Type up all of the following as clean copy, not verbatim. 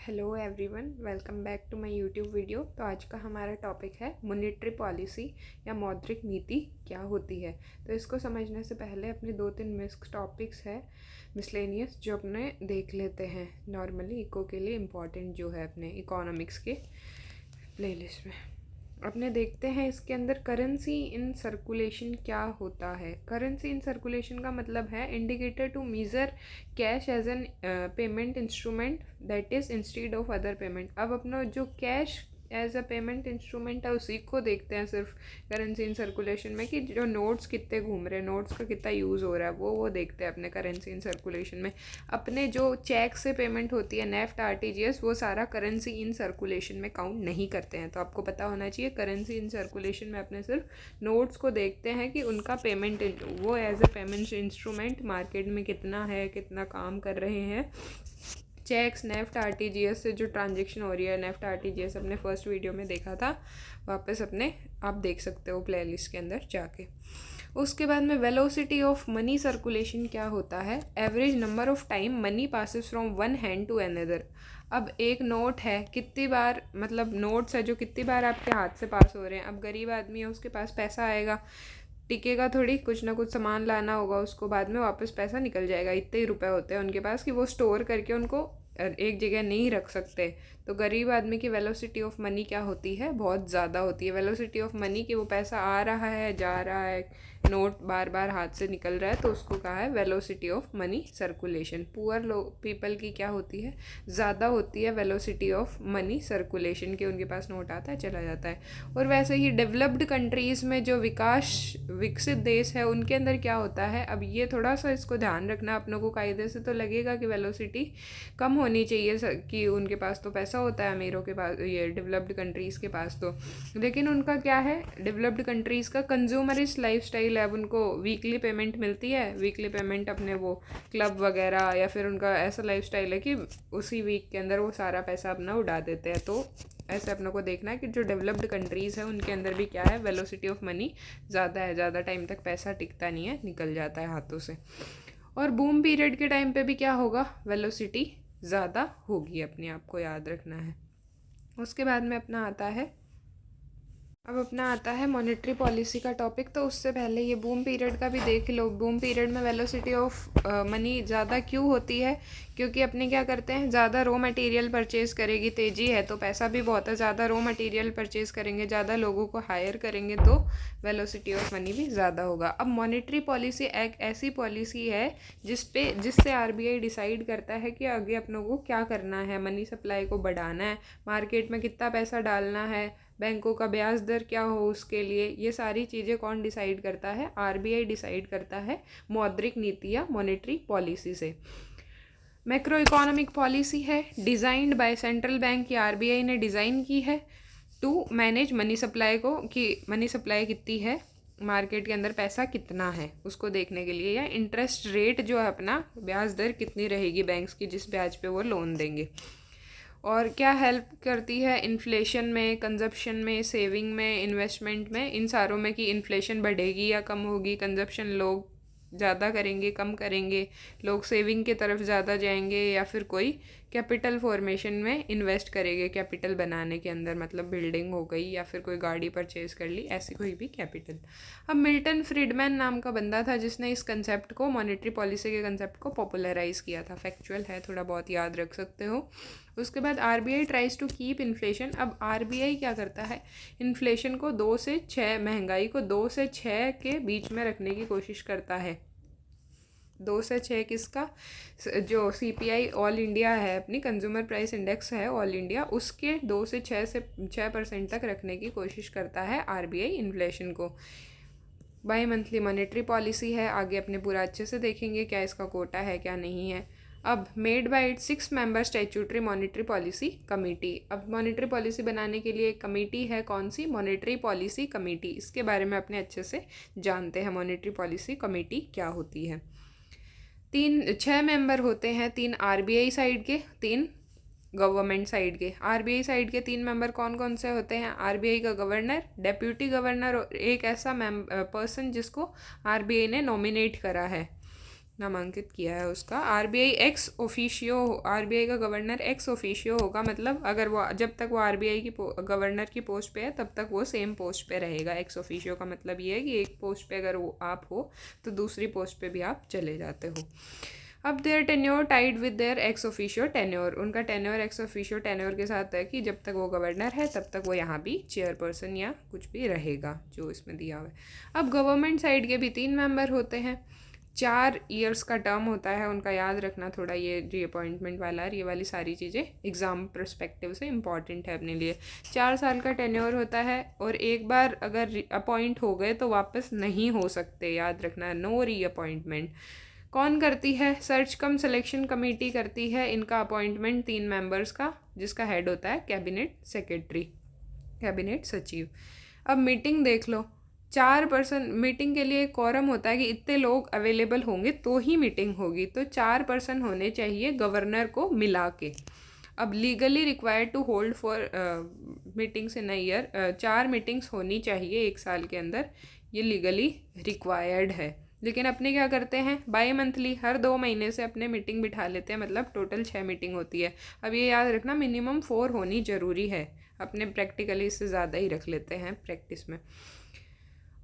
Hello everyone, welcome back to my YouTube video. तो आज का हमारा टॉपिक है मॉनेटरी पॉलिसी या मौद्रिक नीति क्या होती है। तो इसको समझने से पहले अपने 2-3 मिस्क टॉपिक्स है मिसलेनियस जो अपने देख लेते हैं नॉर्मली इको के लिए इम्पॉर्टेंट जो है अपने इकोनॉमिक्स के प्लेलिस्ट में। अपने देखते हैं इसके अंदर करेंसी इन सर्कुलेशन क्या होता है। करेंसी इन सर्कुलेशन का मतलब है indicator to measure cash as an payment instrument that is instead of other payment. अब अपना जो cash as a payment instrument है उसी को देखते हैं सिर्फ करेंसी इन सर्कुलेशन में कि जो नोट्स कितने घूम रहे हैं, नोट्स का कितना यूज़ हो रहा है वो देखते हैं अपने करेंसी इन सर्कुलेशन में। अपने जो चेक से पेमेंट होती है नेफ्ट आरटीजीएस वो सारा करेंसी इन सर्कुलेशन में काउंट नहीं करते हैं। तो आपको पता होना चाहिए करेंसी इन सर्कुलेशन में अपने सिर्फ नोट्स को देखते हैं कि उनका पेमेंट वो as a payment instrument market में कितना है, कितना काम कर रहे हैं। चेक्स नेफ्ट आरटीजीएस से जो ट्रांजेक्शन हो रही है, नेफ्ट आरटीजीएस अपने फर्स्ट वीडियो में देखा था, वापस अपने आप देख सकते हो प्लेलिस्ट के अंदर जाके। उसके बाद में वेलोसिटी ऑफ मनी सर्कुलेशन क्या होता है। Average number of time money passes from one hand to another. अब एक नोट है, कितनी बार मतलब नोट्स है जो कितनी बार आपके हाथ से पास हो रहे हैं। अब गरीब आदमी है, उसके पास पैसा आएगा, टिकेगा थोड़ी, कुछ ना कुछ सामान लाना होगा उसको, बाद में वापस पैसा निकल जाएगा। इतने ही रुपए होते हैं उनके पास कि वो स्टोर करके उनको एक जगह नहीं रख सकते। तो गरीब आदमी की वेलोसिटी ऑफ मनी क्या होती है, बहुत ज़्यादा होती है। वेलोसिटी ऑफ मनी कि वो पैसा आ रहा है, जा रहा है, नोट बार बार हाथ से निकल रहा है, तो उसको कहा है velocity of money circulation. Poor people की क्या होती है, ज़्यादा होती है वेलोसिटी ऑफ मनी सर्कुलेशन के, उनके पास नोट आता है चला जाता है। और वैसे ही डेवलप्ड कंट्रीज़ में जो विकसित देश है उनके अंदर क्या होता है। अब ये थोड़ा सा इसको ध्यान रखना अपनों को। कायदे से तो लगेगा कि वेलोसिटी कम होनी चाहिए कि उनके पास तो पैसा होता है अमीरों के पास, ये डेवलप्ड कंट्रीज़ के पास तो, लेकिन उनका क्या है डेवलप्ड कंट्रीज़ का कंज्यूमरिस्ट लाइफस्टाइल है। अब उनको वीकली पेमेंट मिलती है, वीकली पेमेंट अपने वो क्लब वगैरह, या फिर उनका ऐसा लाइफस्टाइल है कि उसी वीक के अंदर वो सारा पैसा अपना उड़ा देते हैं। तो ऐसे अपनों को देखना है कि जो डेवलप्ड कंट्रीज़ है उनके अंदर भी क्या है, वेलोसिटी ऑफ मनी ज़्यादा है, ज़्यादा टाइम तक पैसा टिकता नहीं है, निकल जाता है हाथों से। और बूम पीरियड के टाइम पे भी क्या होगा, वेलोसिटी ज़्यादा होगी, अपने आप को याद रखना है। उसके बाद में अपना आता है मॉनेटरी पॉलिसी का टॉपिक। तो उससे पहले ये बूम पीरियड का भी देख लो। बूम पीरियड में वेलोसिटी ऑफ मनी ज़्यादा क्यों होती है, क्योंकि अपने क्या करते हैं, ज़्यादा रॉ मटेरियल परचेज करेगी, तेज़ी है तो पैसा भी बहुत है, ज़्यादा रॉ मटेरियल परचेज करेंगे, ज़्यादा लोगों को हायर करेंगे तो वेलोसिटी ऑफ मनी भी ज़्यादा होगा। अब मॉनेटरी पॉलिसी एक ऐसी पॉलिसी है जिससे आरबीआई डिसाइड करता है कि आगे अपनों को क्या करना है, मनी सप्लाई को बढ़ाना है, मार्केट में कितना पैसा डालना है, बैंकों का ब्याज दर क्या हो उसके लिए। ये सारी चीज़ें कौन डिसाइड करता है, आरबीआई डिसाइड करता है मौद्रिक नीति या मॉनेटरी पॉलिसी से। मैक्रो इकोनॉमिक पॉलिसी है, डिज़ाइंड बाय सेंट्रल बैंक की आरबीआई ने डिज़ाइन की है टू मैनेज मनी सप्लाई को, कि मनी सप्लाई कितनी है, मार्केट के अंदर पैसा कितना है उसको देखने के लिए, या इंटरेस्ट रेट जो है अपना ब्याज दर कितनी रहेगी बैंक्स की जिस ब्याज पे वो लोन देंगे। और क्या हेल्प करती है इन्फ्लेशन में, कंजप्शन में, सेविंग में, इन्वेस्टमेंट में, इन सारों में कि इन्फ्लेशन बढ़ेगी या कम होगी, कंजप्शन लोग ज़्यादा करेंगे कम करेंगे, लोग सेविंग की तरफ ज़्यादा जाएंगे, या फिर कोई कैपिटल फॉर्मेशन में इन्वेस्ट करेंगे, कैपिटल बनाने के अंदर, मतलब बिल्डिंग हो गई या फिर कोई गाड़ी परचेज कर ली, ऐसी कोई भी कैपिटल। अब मिल्टन फ्रीडमैन नाम का बंदा था जिसने इस कंसेप्ट को, मॉनेटरी पॉलिसी के कंसेप्ट को पॉपुलराइज किया था। फैक्चुअल है, थोड़ा बहुत याद रख सकते हो। उसके बाद RBI tries to keep inflation. अब आरबीआई क्या करता है, इन्फ्लेशन को 2 से 6, महंगाई को 2 से 6 के बीच में रखने की कोशिश करता है। 2 से 6 किसका, जो सीपीआई ऑल इंडिया है, अपनी कंज्यूमर प्राइस इंडेक्स है ऑल इंडिया, उसके 2 से 6% तक रखने की कोशिश करता है आरबीआई इन्फ्लेशन को। बाई मंथली मॉनेटरी पॉलिसी है, आगे अपने पूरा अच्छे से देखेंगे क्या इसका कोटा है क्या नहीं है। अब made by it 6 member statutory monetary policy committee. अब मॉनेटरी पॉलिसी बनाने के लिए एक कमेटी है, कौन सी, मॉनेटरी पॉलिसी कमेटी। इसके बारे में अपने अच्छे से जानते हैं मॉनेटरी पॉलिसी कमेटी क्या होती है। 6 मेंबर होते हैं, 3 आरबीआई साइड के, 3 गवर्नमेंट साइड के। आरबीआई साइड के 3 मेंबर कौन कौन से होते हैं, आरबीआई का गवर्नर, डेप्यूटी गवर्नर और एक ऐसा पर्सन जिसको आरबीआई ने नॉमिनेट करा है। नामांकित किया है उसका। आरबीआई एक्स ऑफिशियो, आरबीआई का गवर्नर एक्स ऑफिशियो होगा, मतलब अगर वो जब तक वो आरबीआई की गवर्नर की पोस्ट पे है तब तक वो सेम पोस्ट पे रहेगा। एक्स ऑफिशियो का मतलब ये है कि एक पोस्ट पे अगर वो आप हो तो दूसरी पोस्ट पे भी आप चले जाते हो। अब their tenure tied with their ex officio tenure, उनका टेन्योर एक्स ऑफिशियो टेन्योर के साथ है कि जब तक वो गवर्नर है तब तक वो यहाँ भी चेयरपर्सन या कुछ भी रहेगा जो इसमें दिया हुआ है। अब गवर्नमेंट साइड के भी 3 मेंबर होते हैं, 4 ईयर्स का टर्म होता है उनका, याद रखना थोड़ा ये रीअपॉइंटमेंट वाला, ये वाली सारी चीज़ें एग्ज़ाम पर्सपेक्टिव से इंपॉर्टेंट है अपने लिए। 4 साल का टेन्योर होता है और एक बार अगर अपॉइंट हो गए तो वापस नहीं हो सकते, याद रखना, नो रीअपॉइंटमेंट। कौन करती है? सर्च कम सिलेक्शन कमेटी करती है इनका अपॉइंटमेंट 3 मेंबर्स का, जिसका हेड होता है कैबिनेट सेक्रेटरी, कैबिनेट सचिव। अब मीटिंग देख लो, 4 पर्सन, मीटिंग के लिए कॉरम होता है कि इतने लोग अवेलेबल होंगे तो ही मीटिंग होगी, तो 4 पर्सन होने चाहिए गवर्नर को मिला के। अब legally required to hold for meetings in a year, 4 meetings होनी चाहिए 1 साल के अंदर, ये लीगली रिक्वायर्ड है। लेकिन अपने क्या करते हैं, बाई मंथली हर 2 महीने से अपने मीटिंग बिठा लेते हैं, मतलब टोटल 6 मीटिंग होती है। अब ये याद रखना मिनिमम 4 होनी ज़रूरी है, अपने प्रैक्टिकली इससे ज़्यादा ही रख लेते हैं प्रैक्टिस में।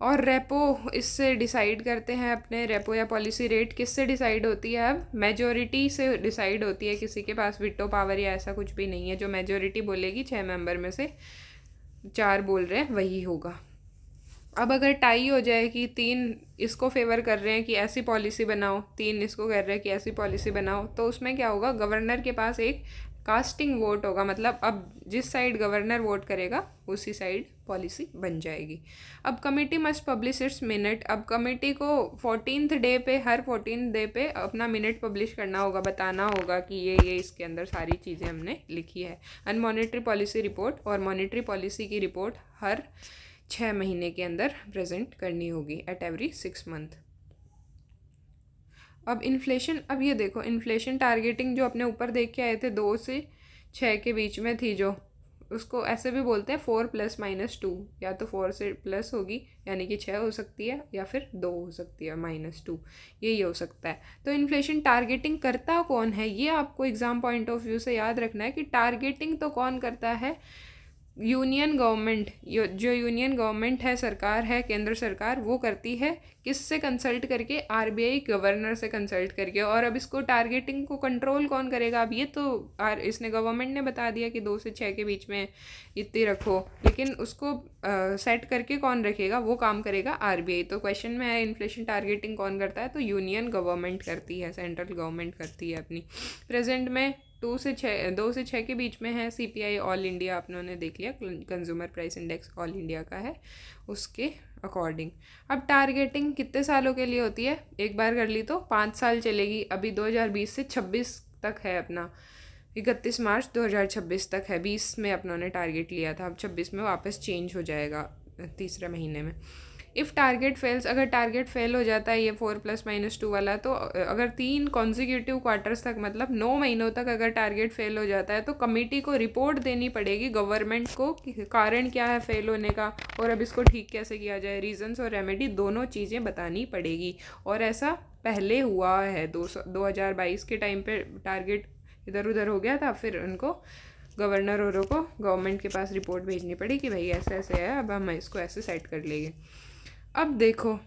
और रेपो इससे डिसाइड करते हैं अपने, रेपो या पॉलिसी रेट किससे डिसाइड होती है? अब मेजॉरिटी से डिसाइड होती है, किसी के पास विटो पावर या ऐसा कुछ भी नहीं है, जो मेजॉरिटी बोलेगी 6 मेंबर में से 4 बोल रहे हैं वही होगा। अब अगर टाई हो जाए कि 3 इसको फेवर कर रहे हैं कि ऐसी पॉलिसी बनाओ, 3 इसको कर रहे हैं कि ऐसी पॉलिसी बनाओ, तो उसमें क्या होगा, गवर्नर के पास एक कास्टिंग वोट होगा, मतलब अब जिस साइड गवर्नर वोट करेगा उसी साइड पॉलिसी बन जाएगी। अब committee must publish it's minute, अब कमेटी को 14th डे पे, हर 14th डे पे अपना मिनट पब्लिश करना होगा, बताना होगा कि ये इसके अंदर सारी चीज़ें हमने लिखी है। अनमॉनिटरी पॉलिसी रिपोर्ट और मॉनिटरी पॉलिसी की रिपोर्ट हर 6 महीने के अंदर प्रेजेंट करनी होगी, एट एवरी 6 मंथ। अब इन्फ्लेशन, अब ये देखो इन्फ्लेशन टारगेटिंग जो अपने ऊपर देख के आए थे 2 से 6 के बीच में थी, जो उसको ऐसे भी बोलते हैं 4 + -2, या तो 4 से प्लस होगी यानी कि 6 हो सकती है, या फिर 2 हो सकती है -2, यही हो सकता है। तो इन्फ्लेशन टारगेटिंग करता कौन है, ये आपको एग्ज़ाम पॉइंट ऑफ व्यू से याद रखना है कि टारगेटिंग तो कौन करता है, यूनियन गवर्नमेंट, जो यूनियन गवर्नमेंट है, सरकार है, केंद्र सरकार, वो करती है। किससे कंसल्ट करके? आरबीआई गवर्नर से कंसल्ट करके। और अब इसको टारगेटिंग को कंट्रोल कौन करेगा? अब ये तो इसने गवर्नमेंट ने बता दिया कि 2 से 6 के बीच में इतनी रखो, लेकिन उसको सेट करके कौन रखेगा, वो काम करेगा आरबीआई। तो क्वेश्चन में है इन्फ्लेशन टारगेटिंग कौन करता है, तो यूनियन गवर्नमेंट करती है, सेंट्रल गवर्नमेंट करती है अपनी। प्रेजेंट में 2 से 6 के बीच में है सीपीआई ऑल इंडिया, आपने देख लिया, consumer price index all India का है, उसके अकॉर्डिंग। अब टारगेटिंग कितने सालों के लिए होती है, एक बार कर ली तो 5 साल चलेगी। अभी 2020 से 26 तक है अपना, 31 मार्च 2026 तक है। 20 में अपनों ने टारगेट लिया था, अब 26 में वापस चेंज हो जाएगा तीसरे महीने में। इफ़ टारगेट फेल्स, अगर टारगेट फेल हो जाता है ये 4 + -2 वाला, तो अगर 3 कॉन्जिक्यूटिव क्वार्टर्स तक, मतलब 9 महीनों तक अगर टारगेट फेल हो जाता है, तो कमेटी को रिपोर्ट देनी पड़ेगी गवर्नमेंट को कि कारण क्या है फेल होने का, और अब इसको ठीक कैसे किया जाए, रीजंस और रेमेडी दोनों चीज़ें बतानी पड़ेगी। और ऐसा पहले हुआ है, 2022 के टाइम पे टारगेट इधर उधर हो गया था, फिर उनको गवर्नर औरों को गवर्नमेंट के पास रिपोर्ट भेजनी पड़ी कि भाई ऐसे ऐसे है, अब हम इसको ऐसे सेट कर लेंगे। अब देखो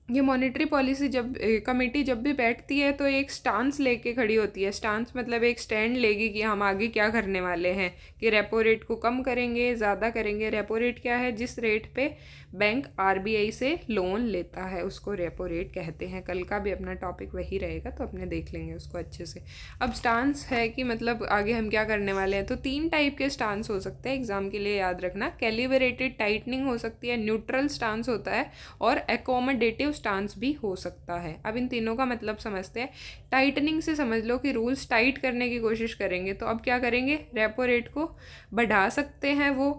ये मॉनेटरी पॉलिसी जब कमेटी जब भी बैठती है तो एक स्टांस लेके खड़ी होती है। स्टांस मतलब एक स्टैंड लेगी कि हम आगे क्या करने वाले हैं, कि रेपो रेट को कम करेंगे, ज़्यादा करेंगे। रेपो रेट क्या है? जिस रेट पे बैंक आरबीआई से लोन लेता है उसको रेपो रेट कहते हैं। कल का भी अपना टॉपिक वही रहेगा, तो अपने देख लेंगे उसको अच्छे से। अब स्टांस है कि मतलब आगे हम क्या करने वाले हैं, तो 3 टाइप के स्टांस हो सकते हैं एग्जाम के लिए, याद रखना। कैलिब्रेटेड टाइटनिंग हो सकती है, न्यूट्रल स्टांस होता है, और एकोमोडेटिव स्टांस भी हो सकता है। अब इन तीनों का मतलब समझते हैं। टाइटनिंग से समझ लो कि रूल्स टाइट करने की कोशिश करेंगे, तो अब क्या करेंगे, रेपो रेट को बढ़ा सकते हैं वो,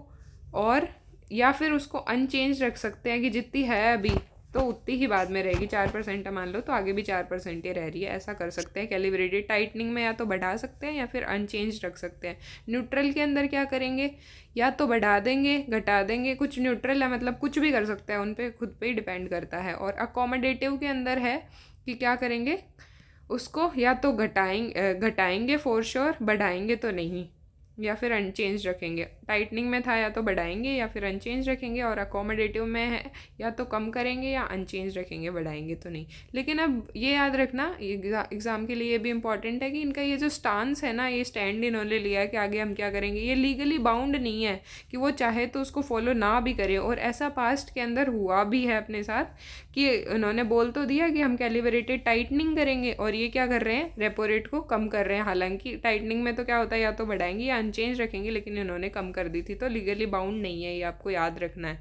और या फिर उसको अनचेंज रख सकते हैं कि जितनी है अभी तो उतनी ही बाद में रहेगी। 4% मान लो तो आगे भी 4% ही रह रही है, ऐसा कर सकते हैं। कैलिब्रेटेड टाइटनिंग में या तो बढ़ा सकते हैं या फिर अनचेंज रख सकते हैं। न्यूट्रल के अंदर क्या करेंगे, या तो बढ़ा देंगे, घटा देंगे, कुछ न्यूट्रल है मतलब कुछ भी कर सकते हैं, उन पे खुद पे ही डिपेंड करता है। और अकोमोडेटिव के अंदर है कि क्या करेंगे, उसको या तो घटाएंगे फॉर श्योर, बढ़ाएंगे तो नहीं, या फिर अनचेंज रखेंगे। टाइटनिंग में था या तो बढ़ाएंगे या फिर अनचेंज रखेंगे, और अकोमोडेटिव में है या तो कम करेंगे या अनचेंज रखेंगे, बढ़ाएंगे तो नहीं। लेकिन अब ये याद रखना, एग्ज़ाम के लिए ये भी इम्पॉर्टेंट है कि इनका ये जो स्टांस है ना, ये स्टैंड इन्होंने लिया है कि आगे हम क्या करेंगे, ये लीगली बाउंड नहीं है कि वो चाहे तो उसको फॉलो ना भी करे। और ऐसा पास्ट के अंदर हुआ भी है अपने साथ कि उन्होंने बोल तो दिया कि हम कैलिब्रेटेड टाइटनिंग करेंगे, और ये क्या कर रहे हैं, रेपो रेट को कम कर रहे हैं। हालांकि टाइटनिंग में तो क्या होता है, या तो बढ़ाएंगे या अनचेंज रखेंगे, लेकिन इन्होंने कम कर दी थी, तो लीगली बाउंड नहीं है, ये आपको याद रखना है।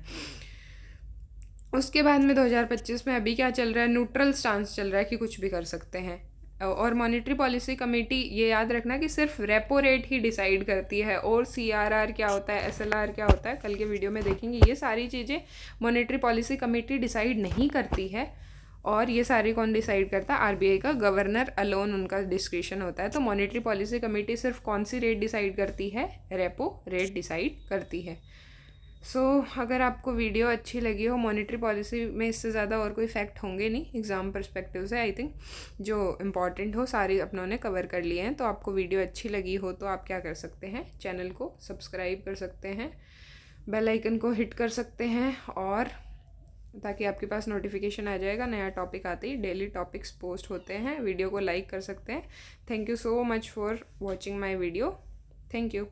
उसके बाद में 2025 में अभी क्या चल रहा है, न्यूट्रल स्टांस चल रहा है कि कुछ भी कर सकते हैं। और मॉनेटरी पॉलिसी कमेटी, ये याद रखना कि सिर्फ रेपो रेट ही डिसाइड करती है, और CRR क्या होता है, SLR क्या होता है, कल के वीडियो में देखेंगे। ये सारी चीज़ें मॉनेटरी पॉलिसी कमेटी डिसाइड नहीं करती है। और ये सारी कौन डिसाइड करता है, RBI का गवर्नर अलोन, उनका डिस्क्रिशन होता है। तो मॉनेटरी पॉलिसी कमेटी सिर्फ कौन सी रेट डिसाइड करती है, रेपो रेट डिसाइड करती है। अगर आपको वीडियो अच्छी लगी हो, मॉनेटरी पॉलिसी में इससे ज़्यादा और कोई फैक्ट होंगे नहीं एग्ज़ाम पर्सपेक्टिव से, आई थिंक जो इम्पॉर्टेंट हो सारी अपनों ने कवर कर लिए हैं। तो आपको वीडियो अच्छी लगी हो तो आप क्या कर सकते हैं, चैनल को सब्सक्राइब कर सकते हैं, बेल आइकन को हिट कर सकते हैं, और ताकि आपके पास नोटिफिकेशन आ जाएगा नया टॉपिक आते ही। डेली टॉपिक्स पोस्ट होते हैं, वीडियो को लाइक कर सकते हैं। Thank you so much for watching my video. Thank you.